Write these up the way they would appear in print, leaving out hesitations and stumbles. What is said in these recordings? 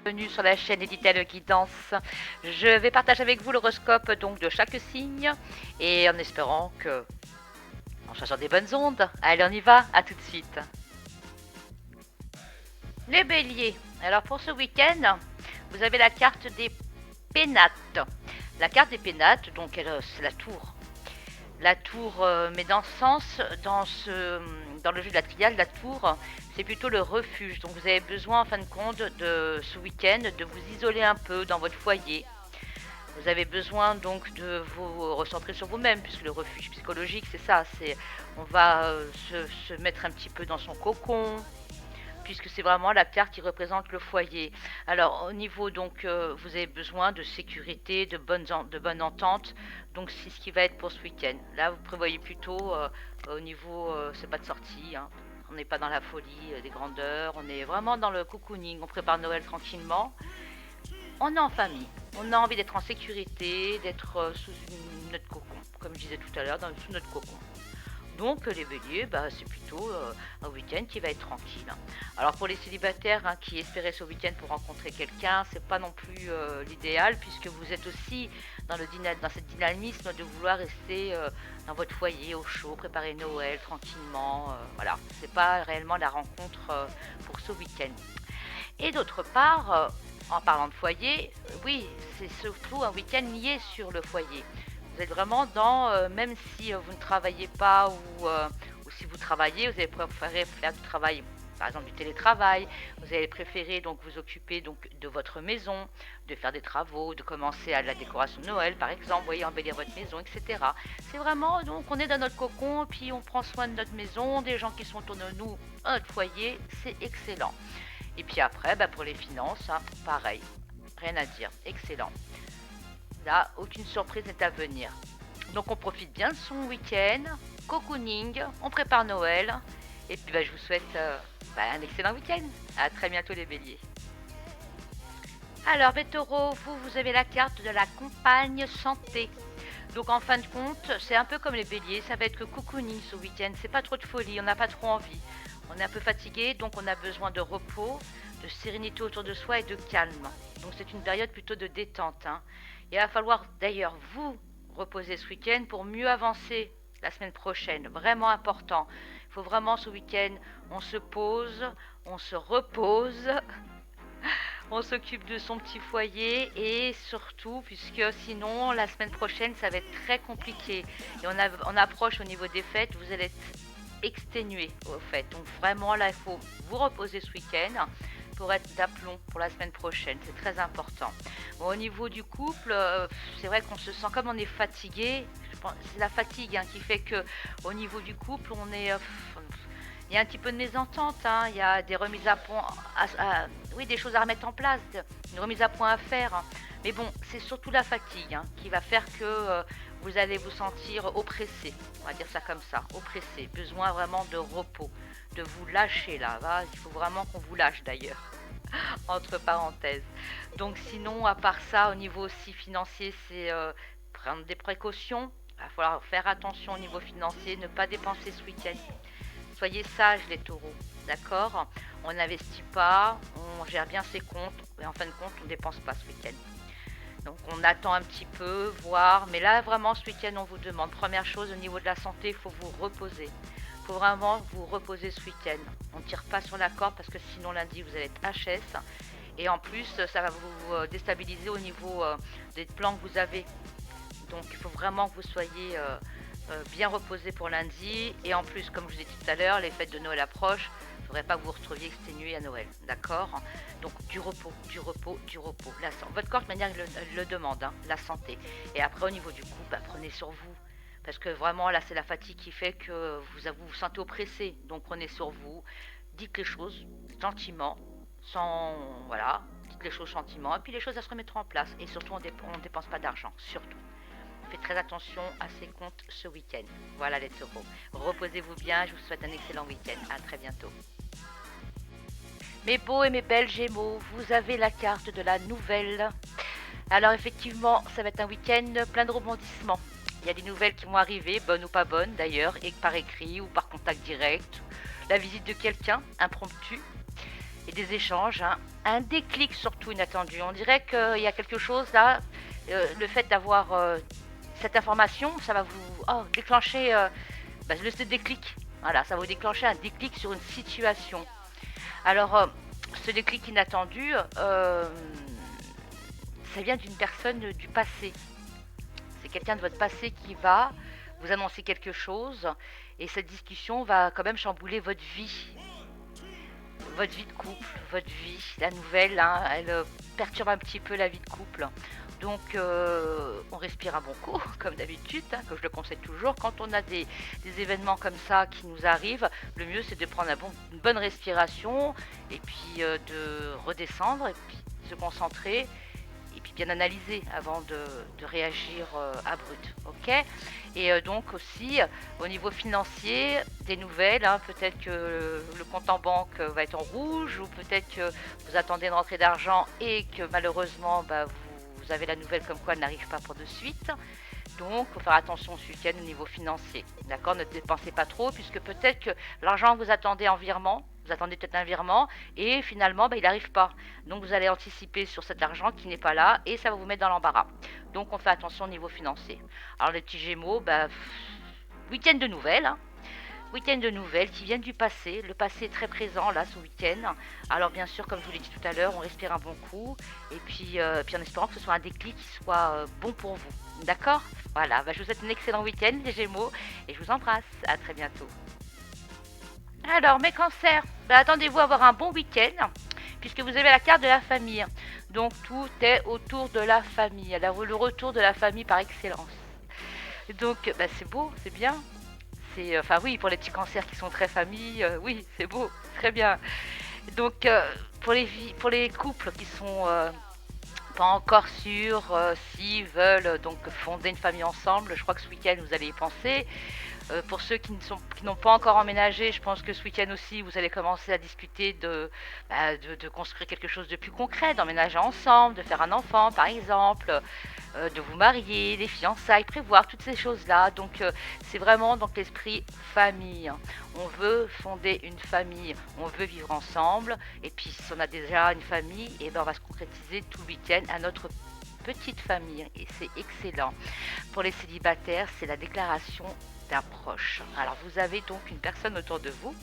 Bienvenue sur la chaîne Editel Guidance. Je vais partager avec vous l'horoscope donc de chaque signe et en espérant que en changeant des bonnes ondes. Allez, on y va, à tout de suite. Les béliers. Alors pour ce week-end, vous avez la carte des pénates. La carte des pénates, donc c'est la tour. La tour, mais dans ce sens, dans le jeu de la triade, la tour, c'est plutôt le refuge. Donc vous avez besoin, en fin de compte, de ce week-end, de vous isoler un peu dans votre foyer. Vous avez besoin donc de vous recentrer sur vous-même, puisque le refuge psychologique, c'est ça. On va se mettre un petit peu dans son cocon, puisque c'est vraiment la carte qui représente le foyer. Alors au niveau donc vous avez besoin de sécurité, de bonne entente, donc c'est ce qui va être pour ce week-end. Là vous prévoyez plutôt au niveau, c'est pas de sortie, hein. On n'est pas dans la folie des grandeurs, on est vraiment dans le cocooning, on prépare Noël tranquillement. On est en famille, on a envie d'être en sécurité, d'être sous notre cocon, comme je disais tout à l'heure, sous notre cocon. Donc les béliers, c'est plutôt un week-end qui va être tranquille. Alors pour les célibataires qui espéraient ce week-end pour rencontrer quelqu'un, c'est pas non plus l'idéal, puisque vous êtes aussi dans ce dynamisme de vouloir rester dans votre foyer au chaud, préparer Noël tranquillement. Voilà, c'est pas réellement la rencontre pour ce week-end. Et d'autre part, en parlant de foyer, oui, c'est surtout un week-end lié sur le foyer. Vous êtes vraiment dans, même si vous ne travaillez pas ou si vous travaillez, vous allez préférer faire du travail, par exemple du télétravail, vous allez préférer donc vous occuper donc de votre maison, de faire des travaux, de commencer à la décoration de Noël par exemple, vous voyez, embellir votre maison, etc. C'est vraiment, donc on est dans notre cocon, puis on prend soin de notre maison, des gens qui sont autour de nous, à notre foyer, c'est excellent. Et puis après, pour les finances, pareil, rien à dire, excellent. Là, aucune surprise n'est à venir. Donc on profite bien de son week-end, cocooning, on prépare Noël. Et puis je vous souhaite un excellent week-end. À très bientôt les béliers. Alors les taureaux, vous avez la carte de la compagne santé. Donc en fin de compte, c'est un peu comme les béliers, ça va être que cocooning ce week-end. C'est pas trop de folie, on n'a pas trop envie. On est un peu fatigué, donc on a besoin de repos, de sérénité autour de soi et de calme. Donc c'est une période plutôt de détente. Il va falloir d'ailleurs vous reposer ce week-end pour mieux avancer la semaine prochaine. Vraiment important. Il faut vraiment ce week-end, on se pose, on se repose, on s'occupe de son petit foyer et surtout, puisque sinon la semaine prochaine ça va être très compliqué. Et on approche au niveau des fêtes, vous allez être exténué au fait. Donc vraiment là il faut vous reposer ce week-end pour être d'aplomb pour la semaine prochaine, c'est très important. Bon, au niveau du couple, c'est vrai qu'on se sent comme on est fatigué. C'est la fatigue qui fait que au niveau du couple, on est, il y a un petit peu de mésentente. Il y a des remises à point, oui, des choses à remettre en place, une remise à point à faire. Mais bon, c'est surtout la fatigue qui va faire que vous allez vous sentir oppressé. On va dire ça comme ça, oppressé. Besoin vraiment de repos, de vous lâcher là. Il faut vraiment qu'on vous lâche d'ailleurs. Entre parenthèses. Donc sinon, à part ça, au niveau aussi financier, c'est prendre des précautions. Il va falloir faire attention au niveau financier, ne pas dépenser ce week-end. Soyez sages les taureaux, d'accord? On n'investit pas, on gère bien ses comptes, et en fin de compte, on ne dépense pas ce week-end. Donc on attend un petit peu, voir, mais là vraiment ce week-end on vous demande, première chose au niveau de la santé, il faut vous reposer. Il faut vraiment vous reposer ce week-end. On ne tire pas sur la corde parce que sinon lundi vous allez être HS. Et en plus ça va vous déstabiliser au niveau des plans que vous avez. Donc il faut vraiment que vous soyez bien reposé pour lundi. Et en plus, comme je vous ai dit tout à l'heure, les fêtes de Noël approchent. Il ne faudrait pas que vous vous retrouviez exténué à Noël, d'accord? Donc du repos, du repos, du repos. Votre corps de manière le demande, la santé. Et après au niveau du coup, prenez sur vous. Parce que vraiment là c'est la fatigue qui fait que vous sentez oppressé. Donc prenez sur vous, dites les choses gentiment, sans voilà, dites les choses gentiment. Et puis les choses elles se remettront en place. Et surtout on ne dépense pas d'argent, surtout. Faites très attention à ces comptes ce week-end. Voilà les taureaux. Reposez-vous bien, je vous souhaite un excellent week-end. À très bientôt. Mes beaux et mes belles Gémeaux, vous avez la carte de la nouvelle. Alors effectivement, ça va être un week-end plein de rebondissements. Il y a des nouvelles qui vont arriver, bonnes ou pas bonnes d'ailleurs, et par écrit ou par contact direct. La visite de quelqu'un, impromptu. et des échanges, hein. Un déclic surtout inattendu. On dirait qu'il y a quelque chose là, le fait d'avoir cette information, ça va vous déclencher le déclic. Voilà, ça va vous déclencher un déclic sur une situation. Alors, ce déclic inattendu, ça vient d'une personne du passé. C'est quelqu'un de votre passé qui va vous annoncer quelque chose et cette discussion va quand même chambouler votre vie. Votre vie de couple, votre vie, la nouvelle, hein, elle perturbe un petit peu la vie de couple. Donc on respire un bon coup, comme d'habitude, hein, comme je le conseille toujours. Quand on a des événements comme ça qui nous arrivent, le mieux c'est de prendre une bonne respiration et puis de redescendre et puis se concentrer et puis bien analyser avant de réagir à brut, ok. Et donc aussi, au niveau financier, des nouvelles, hein, peut-être que le compte en banque va être en rouge ou peut-être que vous attendez une rentrée d'argent et que malheureusement, vous avez la nouvelle comme quoi elle n'arrive pas pour de suite. Donc, il faut faire attention ce week-end au niveau financier. D'accord? Ne dépensez pas trop, puisque peut-être que l'argent que vous attendez en virement, vous attendez peut-être un virement, et finalement, il n'arrive pas. Donc, vous allez anticiper sur cet argent qui n'est pas là, et ça va vous mettre dans l'embarras. Donc, on fait attention au niveau financier. Alors, les petits Gémeaux, week-end de nouvelles, hein. Week-end de nouvelles qui viennent du passé. Le passé est très présent là ce week-end. Alors bien sûr, comme je vous l'ai dit tout à l'heure, on respire un bon coup. Et puis en espérant que ce soit un déclic qui soit bon pour vous. D'accord? Voilà, je vous souhaite un excellent week-end les Gémeaux. Et je vous embrasse. À très bientôt. Alors mes cancers, attendez-vous à avoir un bon week-end. Puisque vous avez la carte de la famille. Donc tout est autour de la famille. Alors le retour de la famille par excellence. Donc c'est beau, c'est bien. Enfin oui, pour les petits cancers qui sont très famille, oui, c'est beau, très bien. Donc pour les couples qui sont pas encore sûrs s'ils veulent donc fonder une famille ensemble, je crois que ce week-end vous allez y penser. Pour ceux qui n'ont pas encore emménagé, je pense que ce week-end aussi, vous allez commencer à discuter de construire quelque chose de plus concret, d'emménager ensemble, de faire un enfant par exemple, de vous marier, les fiançailles, prévoir toutes ces choses-là. Donc c'est vraiment dans l'esprit famille. On veut fonder une famille, on veut vivre ensemble. Et puis si on a déjà une famille, on va se concrétiser tout le week-end à notre petite famille. Et c'est excellent. Pour les célibataires, c'est la déclaration d'un proche. Alors vous avez donc une personne autour de vous,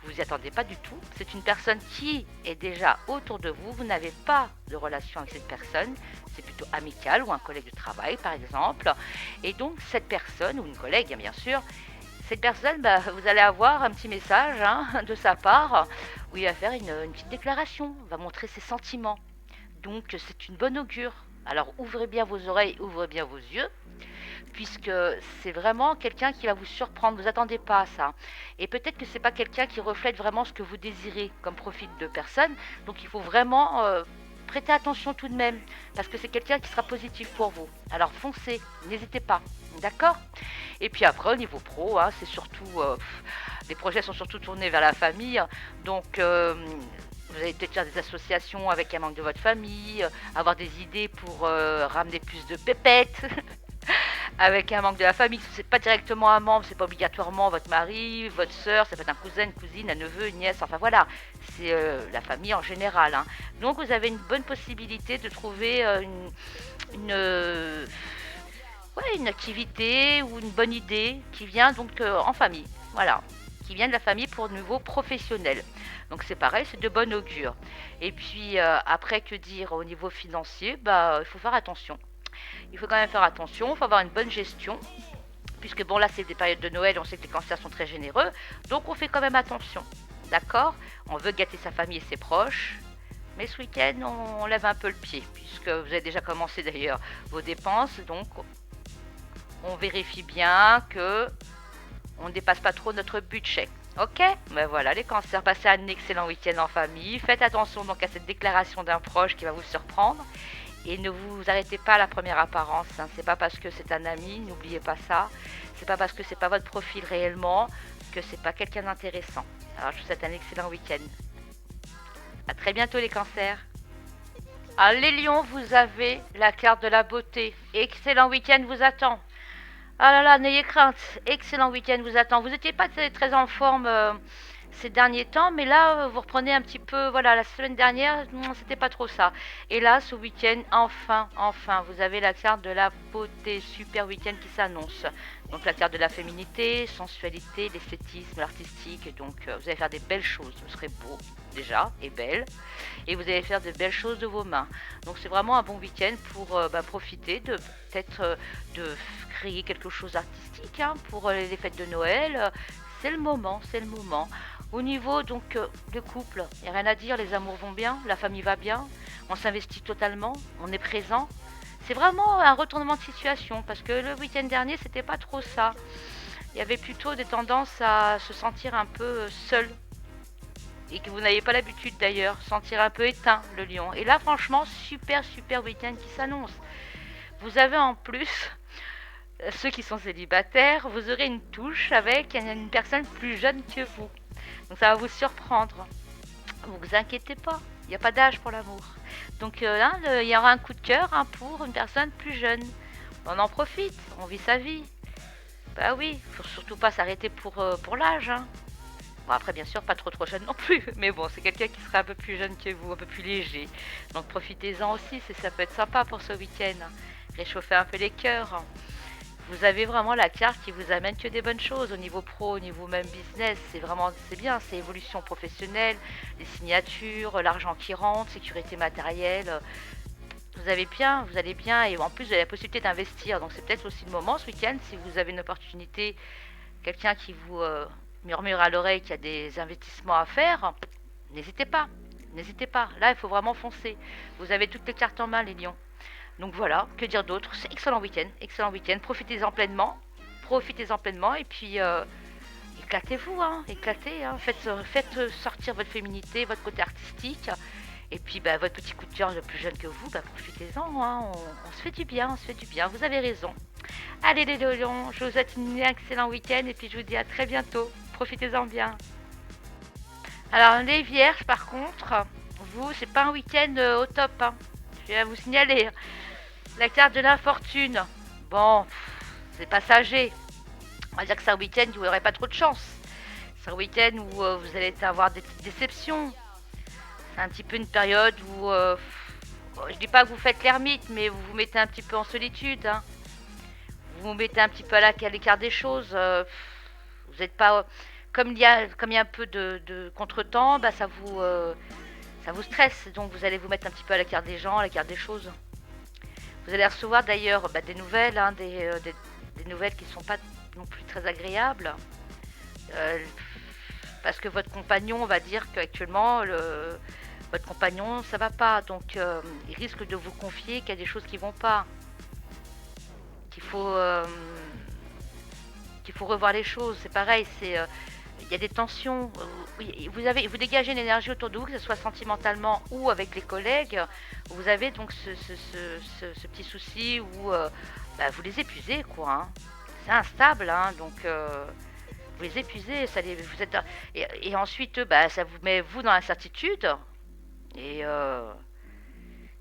vous n'y attendez pas du tout, c'est une personne qui est déjà autour de vous, vous n'avez pas de relation avec cette personne, c'est plutôt amical ou un collègue de travail par exemple, et donc cette personne, ou une collègue bien sûr, cette personne, vous allez avoir un petit message de sa part où il va faire une petite déclaration, va montrer ses sentiments, donc c'est une bonne augure. Alors ouvrez bien vos oreilles, ouvrez bien vos yeux, puisque c'est vraiment quelqu'un qui va vous surprendre, vous attendez pas à ça. Et peut-être que c'est pas quelqu'un qui reflète vraiment ce que vous désirez comme profil de personne, donc il faut vraiment prêter attention tout de même, parce que c'est quelqu'un qui sera positif pour vous. Alors foncez, n'hésitez pas, d'accord? Et puis après, au niveau pro, c'est surtout, les projets sont surtout tournés vers la famille, donc vous allez peut-être faire des associations avec un membre de votre famille, avoir des idées pour ramener plus de pépettes avec un membre de la famille. C'est pas directement un membre, c'est pas obligatoirement votre mari, votre soeur, ça peut être un cousin, une cousine, un neveu, une nièce, enfin voilà, c'est la famille en général. Donc vous avez une bonne possibilité de trouver une activité ou une bonne idée qui vient donc en famille, voilà, qui vient de la famille pour niveau professionnel. Donc c'est pareil, c'est de bonne augure. Et puis après, que dire au niveau financier, il faut faire attention. Il faut quand même faire attention, il faut avoir une bonne gestion, puisque bon là c'est des périodes de Noël, on sait que les cancers sont très généreux, donc on fait quand même attention, d'accord? On veut gâter sa famille et ses proches, mais ce week-end on lève un peu le pied, puisque vous avez déjà commencé d'ailleurs vos dépenses, donc on vérifie bien que on ne dépasse pas trop notre budget. Ok, voilà les cancers, passez un excellent week-end en famille. Faites attention donc à cette déclaration d'un proche qui va vous surprendre. Et ne vous arrêtez pas à la première apparence. C'est pas parce que c'est un ami, n'oubliez pas ça. C'est pas parce que c'est pas votre profil réellement que c'est pas quelqu'un d'intéressant. Alors je vous souhaite un excellent week-end. À très bientôt les cancers. Ah, les lions, vous avez la carte de la beauté. Excellent week-end vous attend. Ah là là, n'ayez crainte. Excellent week-end vous attend. Vous n'étiez pas très en forme ces derniers temps, mais là, vous reprenez un petit peu, voilà, la semaine dernière, c'était pas trop ça. Et là, ce week-end, enfin, vous avez la carte de la beauté, super week-end qui s'annonce. Donc la carte de la féminité, sensualité, l'esthétisme, l'artistique, et donc vous allez faire des belles choses, vous serez beau déjà, et belle, et vous allez faire de belles choses de vos mains. Donc c'est vraiment un bon week-end pour profiter de peut-être de créer quelque chose d'artistique hein, pour les fêtes de Noël. C'est le moment, c'est le moment. Au niveau donc de couple, il n'y a rien à dire, les amours vont bien, la famille va bien, on s'investit totalement, on est présent. C'est vraiment un retournement de situation parce que le week-end dernier, c'était pas trop ça. Il y avait plutôt des tendances à se sentir un peu seul et que vous n'avez pas l'habitude d'ailleurs, sentir un peu éteint le lion. Et là, franchement, super week-end qui s'annonce. Vous avez en plus ceux qui sont célibataires, vous aurez une touche avec une personne plus jeune que vous. Donc ça va vous surprendre. Vous inquiétez pas, il n'y a pas d'âge pour l'amour. Donc là, il y aura un coup de cœur hein, pour une personne plus jeune. On en profite, on vit sa vie. Bah oui, faut surtout pas s'arrêter pour l'âge. Hein. Bon après bien sûr pas trop jeune non plus, mais bon c'est quelqu'un qui sera un peu plus jeune que vous, un peu plus léger. Donc profitez-en aussi, ça peut être sympa pour ce week-end. Réchauffer un peu les cœurs. Vous avez vraiment la carte qui vous amène que des bonnes choses au niveau pro, au niveau même business. C'est bien, c'est évolution professionnelle, les signatures, l'argent qui rentre, sécurité matérielle. Vous allez bien et en plus vous avez la possibilité d'investir. Donc c'est peut-être aussi le moment ce week-end si vous avez une opportunité, quelqu'un qui vous murmure à l'oreille qu'il y a des investissements à faire. N'hésitez pas, n'hésitez pas. Là il faut vraiment foncer. Vous avez toutes les cartes en main les lions. Donc voilà, que dire d'autre? C'est excellent week-end, profitez-en pleinement et puis éclatez-vous, hein, éclatez, hein. Faites sortir votre féminité, votre côté artistique et puis bah, votre petit coup de cœur le plus jeune que vous, bah, profitez-en, hein. On se fait du bien, vous avez raison. Allez les lions, je vous souhaite un excellent week-end et puis je vous dis à très bientôt, profitez-en bien. Alors les vierges par contre, vous c'est pas un week-end au top, hein. Je vais vous signaler. La carte de l'infortune. Bon, c'est passager. On va dire que c'est un week-end où vous n'aurez pas trop de chance. C'est un week-end où vous allez avoir des petites déceptions. C'est un petit peu une période où je dis pas que vous faites l'ermite, mais vous vous mettez un petit peu en solitude. Hein. Vous vous mettez un petit peu à l'écart des choses. Vous n'êtes pas comme il y a un peu de contretemps, bah ça vous stresse. Donc vous allez vous mettre un petit peu à l'écart des gens, à l'écart des choses. Vous allez recevoir d'ailleurs bah, des nouvelles, hein, des nouvelles qui ne sont pas non plus très agréables. Parce que votre compagnon va dire qu'actuellement, votre compagnon, ça va pas. Donc, il risque de vous confier qu'il y a des choses qui vont pas. Qu'il faut revoir les choses. C'est pareil, il y a des tensions. Vous dégagez une énergie autour de vous, que ce soit sentimentalement ou avec les collègues. Vous avez donc ce petit souci où bah, vous les épuisez, quoi. Hein. C'est instable, hein, donc vous les épuisez. Et ensuite, bah, ça vous met vous dans l'incertitude. Et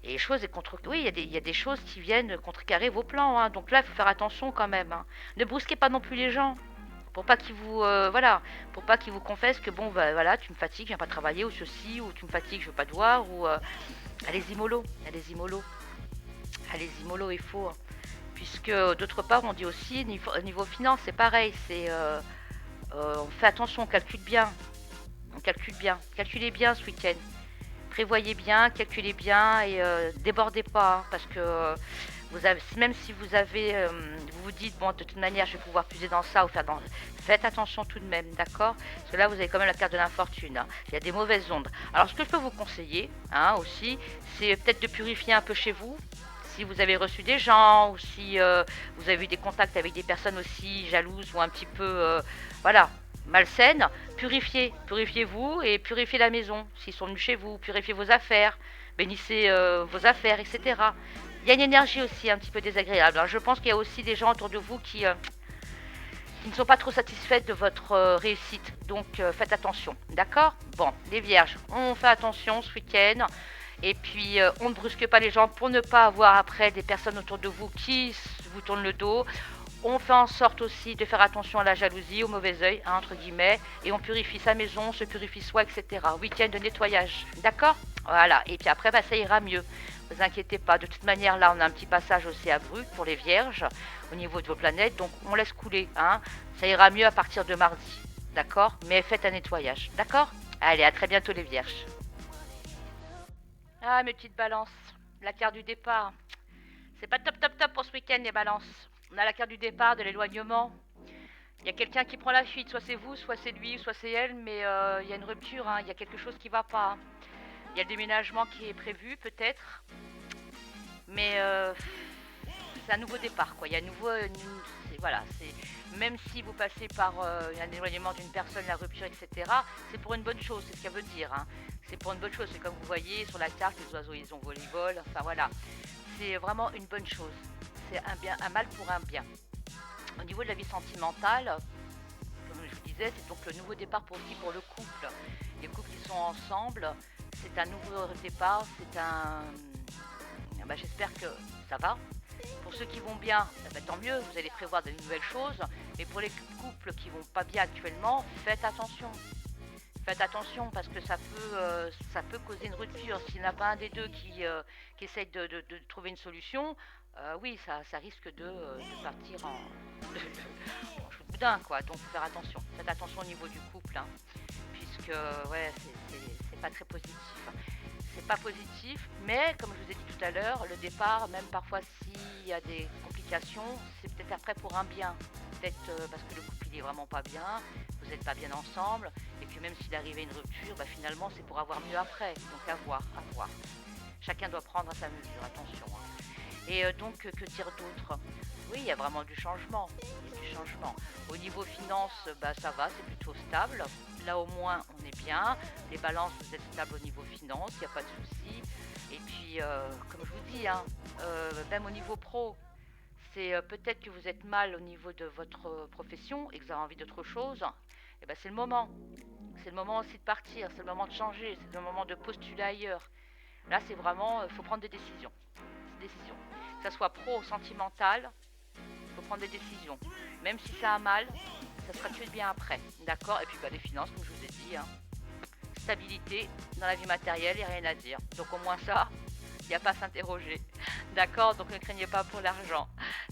les choses oui, il y a des choses qui viennent contrecarrer vos plans. Hein. Donc là, il faut faire attention quand même. Hein. Ne brusquez pas non plus les gens pour pas qu'ils vous pour pas qu'ils vous confessent que bon bah voilà tu me fatigues, je viens pas travailler ou ceci ou tu me fatigues, je veux pas te voir ou allez-y mollo, il faut puisque d'autre part on dit aussi niveau finance c'est pareil, on fait attention, calculez bien ce week-end. Prévoyez bien, calculez bien et débordez pas hein, parce que même si vous vous dites bon de toute manière je vais pouvoir puiser dans ça ou faites attention tout de même, d'accord? Parce que là vous avez quand même la carte de l'infortune. Hein. Il y a des mauvaises ondes. Alors ce que je peux vous conseiller hein, aussi, c'est peut-être de purifier un peu chez vous. Si vous avez reçu des gens ou si vous avez eu des contacts avec des personnes aussi jalouses ou un petit peu malsaines, purifiez-vous et purifiez la maison. S'ils sont venus chez vous, purifiez vos affaires, bénissez vos affaires, etc. Il y a une énergie aussi un petit peu désagréable. Alors, je pense qu'il y a aussi des gens autour de vous qui ne sont pas trop satisfaits de votre réussite. Donc, faites attention, d'accord? Bon, les vierges, on fait attention ce week-end. Et puis, on ne brusque pas les gens pour ne pas avoir après des personnes autour de vous qui vous tournent le dos. On fait en sorte aussi de faire attention à la jalousie, au mauvais œil, hein, entre guillemets, et on purifie sa maison, se purifie soi, etc. Week-end de nettoyage, d'accord? Voilà, et puis après, bah, ça ira mieux. Ne vous inquiétez pas, de toute manière, là, on a un petit passage aussi à Brut pour les vierges, au niveau de vos planètes, donc on laisse couler, hein. Ça ira mieux à partir de mardi, d'accord? Mais faites un nettoyage, d'accord? Allez, à très bientôt les vierges. Ah, mes petites balances, la carte du départ. C'est pas top top top pour ce week-end les balances. On a la carte du départ, de l'éloignement. Il y a quelqu'un qui prend la fuite, soit c'est vous, soit c'est lui, soit c'est elle, mais il y a une rupture, hein. Il y a quelque chose qui va pas, hein. Il y a le déménagement qui est prévu peut-être, mais c'est un nouveau départ quoi. Il y a un nouveau, voilà, c'est même si vous passez par un éloignement d'une personne, la rupture, etc. C'est pour une bonne chose, c'est ce qu'elle veut dire, hein. C'est pour une bonne chose. C'est comme vous voyez sur la carte, les oiseaux ils ont volé vol. Enfin voilà, c'est vraiment une bonne chose. C'est un bien, un mal pour un bien. Au niveau de la vie sentimentale, comme je vous disais, c'est donc le nouveau départ aussi pour le couple. Les couples qui sont ensemble, c'est un nouveau départ, c'est un... Bah, j'espère que ça va. Pour ceux qui vont bien, bah, tant mieux, vous allez prévoir de nouvelles choses. Mais pour les couples qui vont pas bien actuellement, faites attention. Faites attention parce que ça peut causer une rupture. S'il n'y en a pas un des deux qui essaye de trouver une solution, oui, ça risque de partir en chou de boudin, quoi. Donc, faut faire attention. Faites attention au niveau du couple, hein, puisque, ouais, c'est pas très positif. C'est pas positif, mais comme je vous ai dit tout à l'heure, le départ, même parfois s'il y a des complications, c'est peut-être après pour un bien. Peut-être parce que le couple il est vraiment pas bien, vous n'êtes pas bien ensemble, et que même s'il arrivait une rupture, bah, finalement c'est pour avoir mieux après. Donc à voir, à voir. Chacun doit prendre à sa mesure, attention, hein. Et donc, que dire d'autre? Oui, il y a vraiment du changement. Il y a du changement. Au niveau finance, bah, ça va, c'est plutôt stable. Là, au moins, on est bien. Les balances, vous êtes stable au niveau finance, il n'y a pas de souci. Et puis, comme je vous dis, hein, même au niveau pro, c'est peut-être que vous êtes mal au niveau de votre profession et que vous avez envie d'autre chose. Et ben, c'est le moment. C'est le moment aussi de partir, c'est le moment de changer, c'est le moment de postuler ailleurs. Là, c'est vraiment, il faut prendre des décisions. Décisions. Que ça soit pro ou sentimental, il faut prendre des décisions. Même si ça a mal, ça sera tué de bien après. D'accord? Et puis bah, les finances, comme je vous ai dit, hein. Stabilité dans la vie matérielle, il n'y a rien à dire. Donc au moins ça, il n'y a pas à s'interroger. D'accord? Donc ne craignez pas pour l'argent.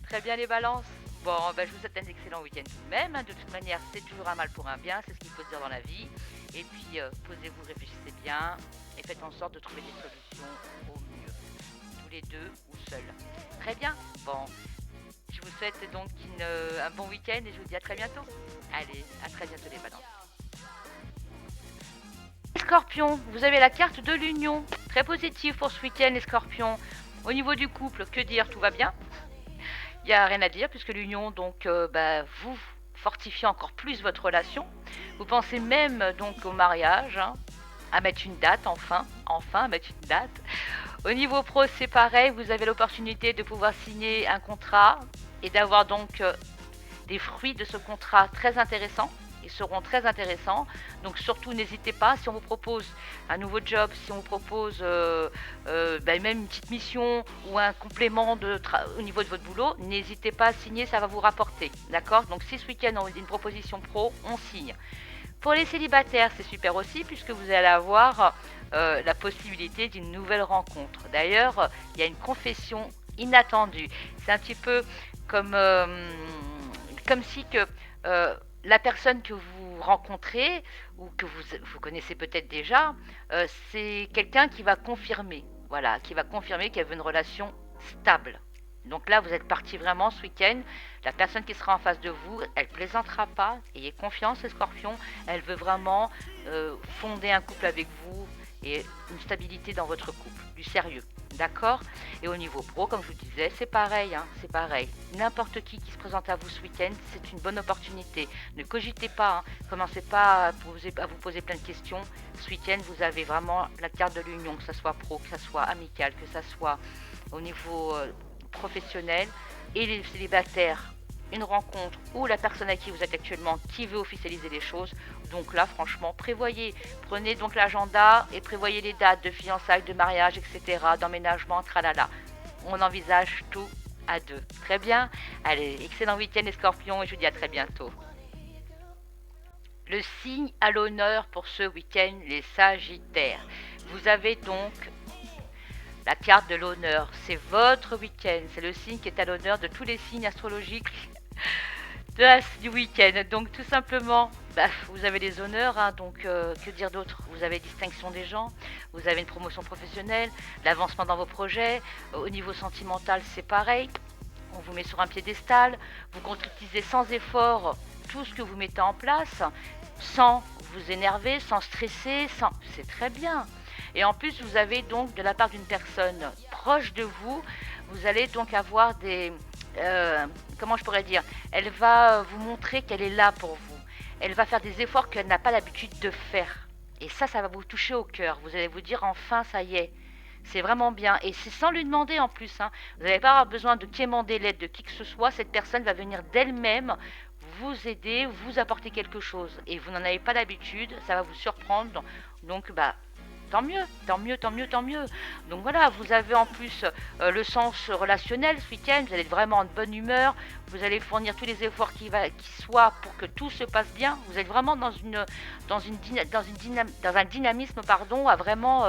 Très bien les balances. Bon, bah, je vous souhaite un excellent week-end tout de même, hein. De toute manière, c'est toujours un mal pour un bien, c'est ce qu'il faut se dire dans la vie. Et puis, posez-vous, réfléchissez bien et faites en sorte de trouver des solutions au mieux. Tous les deux ou seuls. Très bien. Bon, je vous souhaite donc un bon week-end et je vous dis à très bientôt. Allez, à très bientôt les balances. Scorpion, vous avez la carte de l'union. Très positive pour ce week-end les scorpions. Au niveau du couple, que dire, tout va bien. Il n'y a rien à dire puisque l'union, donc, bah, vous fortifiez encore plus votre relation. Vous pensez même donc au mariage, hein, à mettre une date, enfin, à mettre une date. Au niveau pro, c'est pareil, vous avez l'opportunité de pouvoir signer un contrat et d'avoir donc des fruits de ce contrat très intéressants. Ils seront très intéressants. Donc surtout, n'hésitez pas, si on vous propose un nouveau job, si on vous propose même une petite mission ou un complément au niveau de votre boulot, n'hésitez pas à signer, ça va vous rapporter. D'accord? Donc si ce week-end on a une proposition pro, on signe. Pour les célibataires, c'est super aussi puisque vous allez avoir la possibilité d'une nouvelle rencontre. D'ailleurs, il y a une confession inattendue. C'est un petit peu comme, comme si que la personne que vous rencontrez ou que vous connaissez peut-être déjà, c'est quelqu'un qui va confirmer, voilà, qui va confirmer qu'il y avait une relation stable. Donc là, vous êtes parti vraiment ce week-end. La personne qui sera en face de vous, elle plaisantera pas. Ayez confiance, les scorpions. Elle veut vraiment fonder un couple avec vous et une stabilité dans votre couple, du sérieux. D'accord? Et au niveau pro, comme je vous disais, c'est pareil, hein, c'est pareil. N'importe qui se présente à vous ce week-end, c'est une bonne opportunité. Ne cogitez pas, hein, commencez pas à vous poser plein de questions. Ce week-end, vous avez vraiment la carte de l'union, que ce soit pro, que ce soit amical, que ce soit au niveau professionnel. Et les célibataires, une rencontre ou la personne à qui vous êtes actuellement qui veut officialiser les choses. Donc là, franchement, prévoyez. Prenez donc l'agenda et prévoyez les dates de fiançailles, de mariage, etc., d'emménagement, tralala. On envisage tout à 2. Très bien. Allez, excellent week-end les scorpions et je vous dis à très bientôt. Le signe à l'honneur pour ce week-end, les sagittaires. Vous avez donc la carte de l'honneur. C'est votre week-end. C'est le signe qui est à l'honneur de tous les signes astrologiques du week-end. Donc tout simplement, vous avez les honneurs, hein, donc que dire d'autre? Vous avez distinction des gens, vous avez une promotion professionnelle, l'avancement dans vos projets. Au niveau sentimental, c'est pareil. On vous met sur un piédestal, vous concrétisez sans effort tout ce que vous mettez en place, sans vous énerver, sans stresser, sans... C'est très bien. Et en plus, vous avez donc de la part d'une personne proche de vous, vous allez donc avoir des... comment je pourrais dire? Elle va vous montrer qu'elle est là pour vous. Elle va faire des efforts qu'elle n'a pas l'habitude de faire. Et ça va vous toucher au cœur. Vous allez vous dire enfin, ça y est. C'est vraiment bien. Et c'est sans lui demander en plus. Hein. Vous n'allez pas avoir besoin de quémander l'aide de qui que ce soit. Cette personne va venir d'elle-même vous aider, vous apporter quelque chose. Et vous n'en avez pas l'habitude. Ça va vous surprendre. Donc, tant mieux, tant mieux, tant mieux, tant mieux. Donc voilà, vous avez en plus le sens relationnel ce week-end, vous allez être vraiment en bonne humeur, vous allez fournir tous les efforts qui soient pour que tout se passe bien. Vous êtes vraiment dans un dynamisme à vraiment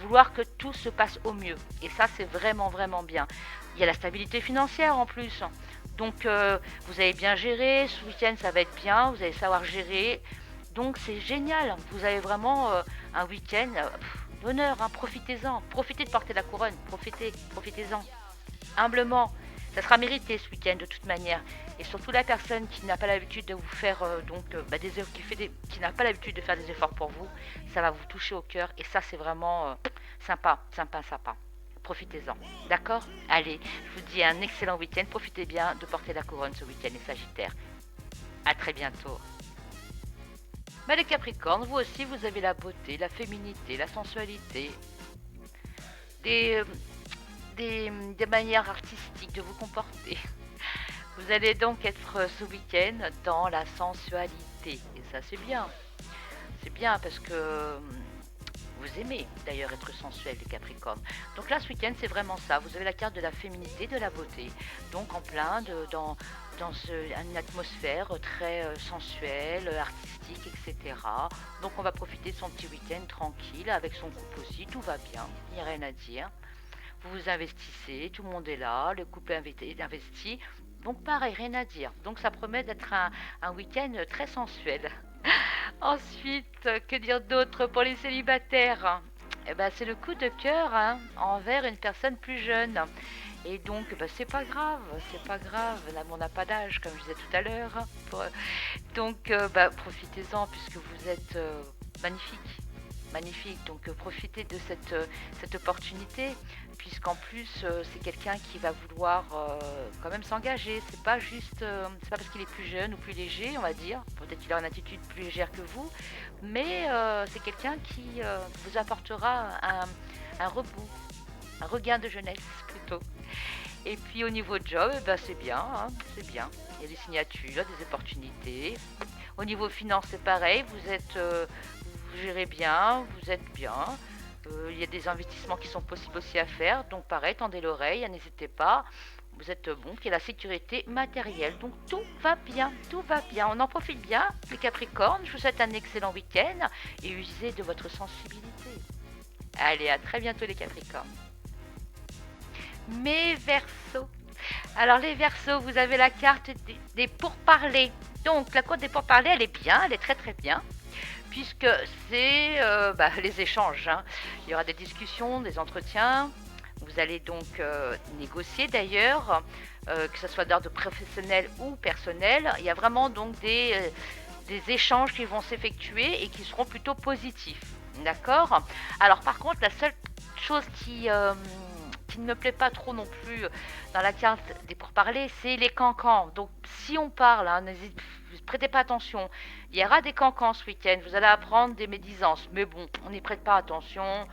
vouloir que tout se passe au mieux. Et ça, c'est vraiment, vraiment bien. Il y a la stabilité financière en plus. Donc vous allez bien gérer, ce week-end ça va être bien, vous allez savoir gérer. Donc c'est génial, vous avez vraiment un week-end d'honneur, hein, profitez-en, profitez de porter la couronne, profitez-en, humblement, ça sera mérité ce week-end de toute manière. Et surtout la personne qui n'a pas l'habitude de vous faire qui n'a pas l'habitude de faire des efforts pour vous, ça va vous toucher au cœur et ça c'est vraiment sympa. Profitez-en, d'accord? Allez, je vous dis un excellent week-end, profitez bien de porter la couronne ce week-end les Sagittaires. À très bientôt. Les Capricornes, vous aussi, vous avez la beauté, la féminité, la sensualité, des manières artistiques de vous comporter. Vous allez donc être ce week-end dans la sensualité. Et ça, c'est bien. C'est bien parce que vous aimez d'ailleurs être sensuel, les Capricornes. Donc là, ce week-end, c'est vraiment ça. Vous avez la carte de la féminité, de la beauté. Donc en plein dans une atmosphère très sensuelle, artistique, etc. Donc on va profiter de son petit week-end tranquille, avec son couple aussi, tout va bien, il n'y a rien à dire. Vous vous investissez, tout le monde est là, le couple est investi, donc pareil, rien à dire. Donc ça promet d'être un week-end très sensuel. Ensuite, que dire d'autre pour les célibataires? C'est le coup de cœur envers une personne plus jeune. Et donc, c'est pas grave, l'amour n'a pas d'âge, comme je disais tout à l'heure. Donc, profitez-en, puisque vous êtes magnifique. Donc, profitez de cette opportunité, puisqu'en plus, c'est quelqu'un qui va vouloir quand même s'engager. C'est pas parce qu'il est plus jeune ou plus léger, on va dire. Peut-être qu'il a une attitude plus légère que vous, mais c'est quelqu'un qui vous apportera un rebout, un regain de jeunesse plutôt. Et puis au niveau job, c'est bien, c'est bien. Il y a des signatures, des opportunités. Au niveau finance, c'est pareil, vous gérez bien, vous êtes bien. Il y a des investissements qui sont possibles aussi à faire, donc pareil, tendez l'oreille, n'hésitez pas. Vous êtes bon, qu'il y a la sécurité matérielle. Donc tout va bien. On en profite bien, les Capricornes. Je vous souhaite un excellent week-end et usez de votre sensibilité. Allez, à très bientôt les Capricornes. Mes Verseaux. Alors les Verseaux, vous avez la carte des pourparlers. Donc la carte des pourparlers, elle est bien, elle est très très bien. Puisque c'est les échanges. Il y aura des discussions, des entretiens. Vous allez donc négocier d'ailleurs, que ce soit d'ordre professionnel ou personnel. Il y a vraiment donc des échanges qui vont s'effectuer et qui seront plutôt positifs. D'accord? Alors par contre, la seule chose qui ne me plaît pas trop non plus dans la carte des pourparlers, c'est les cancans. Donc si on parle, prêtez pas attention. Il y aura des cancans ce week-end, vous allez apprendre des médisances. Mais bon, on n'y prête pas attention.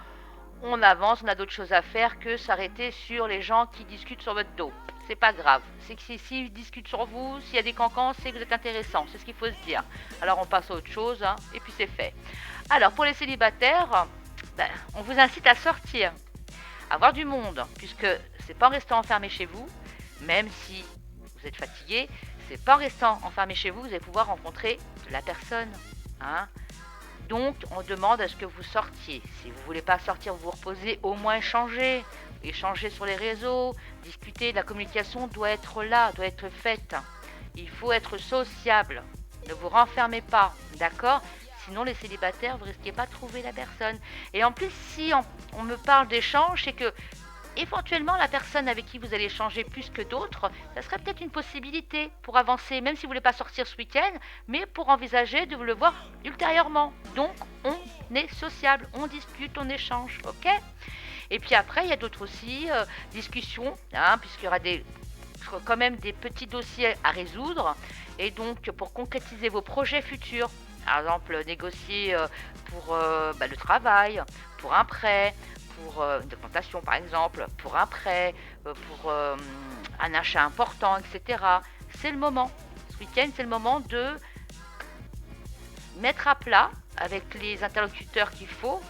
On avance, on a d'autres choses à faire que s'arrêter sur les gens qui discutent sur votre dos. C'est pas grave. C'est que s'ils discutent sur vous, s'il y a des cancans, c'est que vous êtes intéressant. C'est ce qu'il faut se dire. Alors on passe à autre chose, et puis c'est fait. Alors pour les célibataires, on vous incite à sortir, à voir du monde, puisque c'est pas en restant enfermé chez vous. Même si vous êtes fatigué, c'est pas en restant enfermé chez vous, vous allez pouvoir rencontrer la personne. Hein. Donc, on demande à ce que vous sortiez. Si vous ne voulez pas sortir, vous reposer, au moins échanger. Échanger sur les réseaux, discuter. La communication doit être là, doit être faite. Il faut être sociable. Ne vous renfermez pas, d'accord? Sinon, les célibataires, vous risquez pas de trouver la personne. Et en plus, si on me parle d'échange, c'est que éventuellement, la personne avec qui vous allez échanger plus que d'autres, ça serait peut-être une possibilité pour avancer, même si vous ne voulez pas sortir ce week-end, mais pour envisager de vous le voir ultérieurement. Donc, on est sociable, on discute, on échange, ok? Et puis après, il y a d'autres aussi discussions, hein, puisqu'il y aura quand même des petits dossiers à résoudre. Et donc, pour concrétiser vos projets futurs, par exemple, négocier pour le travail, pour un prêt, pour une documentation par exemple, pour un prêt, pour un achat important, etc. C'est le moment. Ce week-end, c'est le moment de mettre à plat avec les interlocuteurs qu'il faut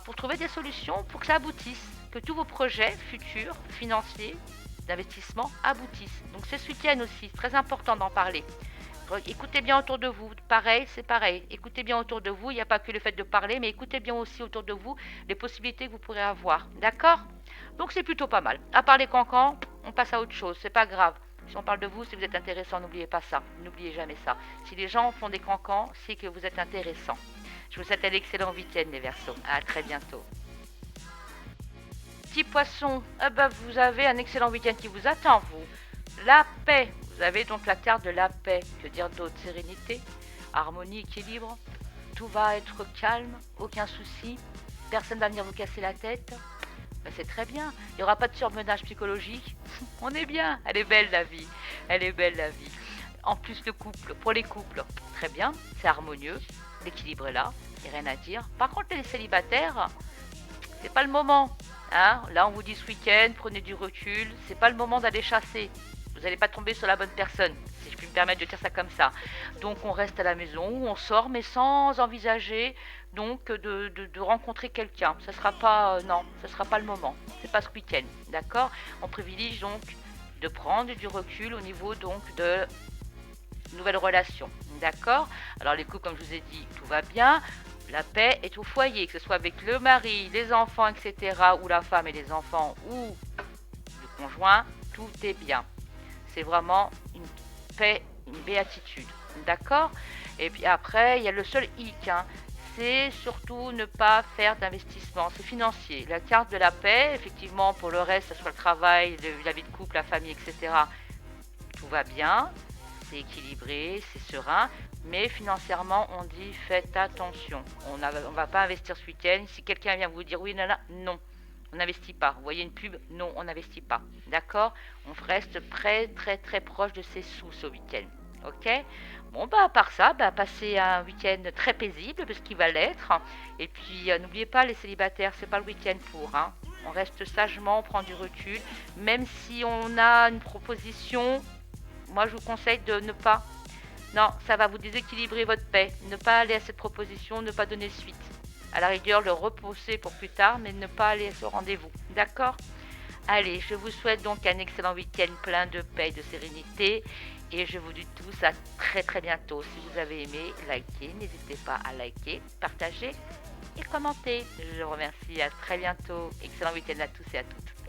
pour trouver des solutions pour que ça aboutisse, que tous vos projets futurs, financiers, d'investissement aboutissent. Donc c'est ce week-end aussi, très important d'en parler. Écoutez bien autour de vous, pareil, c'est pareil. Écoutez bien autour de vous, il n'y a pas que le fait de parler, mais écoutez bien aussi autour de vous les possibilités que vous pourrez avoir. D'accord? Donc c'est plutôt pas mal. À part les cancans, on passe à autre chose, c'est pas grave. Si on parle de vous, si vous êtes intéressant, n'oubliez pas ça. N'oubliez jamais ça. Si les gens font des cancans, c'est que vous êtes intéressant. Je vous souhaite un excellent week-end, les Verseaux. À très bientôt. Petit poisson, vous avez un excellent week-end qui vous attend, vous. La paix. Vous avez donc la carte de la paix. Que dire d'autre? Sérénité, harmonie, équilibre. Tout va être calme, aucun souci. Personne ne va venir vous casser la tête. C'est très bien. Il n'y aura pas de surmenage psychologique. On est bien. Elle est belle la vie. Elle est belle la vie. En plus, le couple, pour les couples, très bien. C'est harmonieux. L'équilibre est là. Il n'y a rien à dire. Par contre, les célibataires, c'est pas le moment. Hein, là, on vous dit ce week-end, prenez du recul. C'est pas le moment d'aller chasser. Vous n'allez pas tomber sur la bonne personne, si je puis me permettre de dire ça comme ça. Donc on reste à la maison, on sort, mais sans envisager donc de rencontrer quelqu'un. Ça sera pas, non, ça sera pas le moment. C'est pas ce week-end, d'accord? On privilégie donc de prendre du recul au niveau donc de nouvelles relations, d'accord? Alors les couples, comme je vous ai dit, tout va bien. La paix est au foyer, que ce soit avec le mari, les enfants, etc., ou la femme et les enfants, ou le conjoint, tout est bien. C'est vraiment une paix, une béatitude. D'accord? Et puis après, il y a le seul hic, hein, c'est surtout ne pas faire d'investissement. C'est financier. La carte de la paix, effectivement, pour le reste, que ce soit le travail, la vie de couple, la famille, etc., tout va bien. C'est équilibré, c'est serein. Mais financièrement, on dit faites attention. On ne va pas investir ce week-end. Si quelqu'un vient vous dire oui, non. On n'investit pas. Vous voyez une pub? Non, on n'investit pas. D'accord? On reste très proche de ses sous ce week-end. Ok? Bon, à part ça, passez un week-end très paisible, parce qu'il va l'être. Et puis, n'oubliez pas, les célibataires, c'est pas le week-end pour. Hein. On reste sagement, on prend du recul. Même si on a une proposition, moi, je vous conseille de ne pas. Non, ça va vous déséquilibrer votre paix. Ne pas aller à cette proposition, ne pas donner suite. À la rigueur, le repousser pour plus tard, mais ne pas aller à ce rendez-vous. D'accord? Allez, je vous souhaite donc un excellent week-end plein de paix et de sérénité. Et je vous dis tous à très bientôt. Si vous avez aimé, likez. N'hésitez pas à liker, partager et commenter. Je vous remercie. À très bientôt. Excellent week-end à tous et à toutes.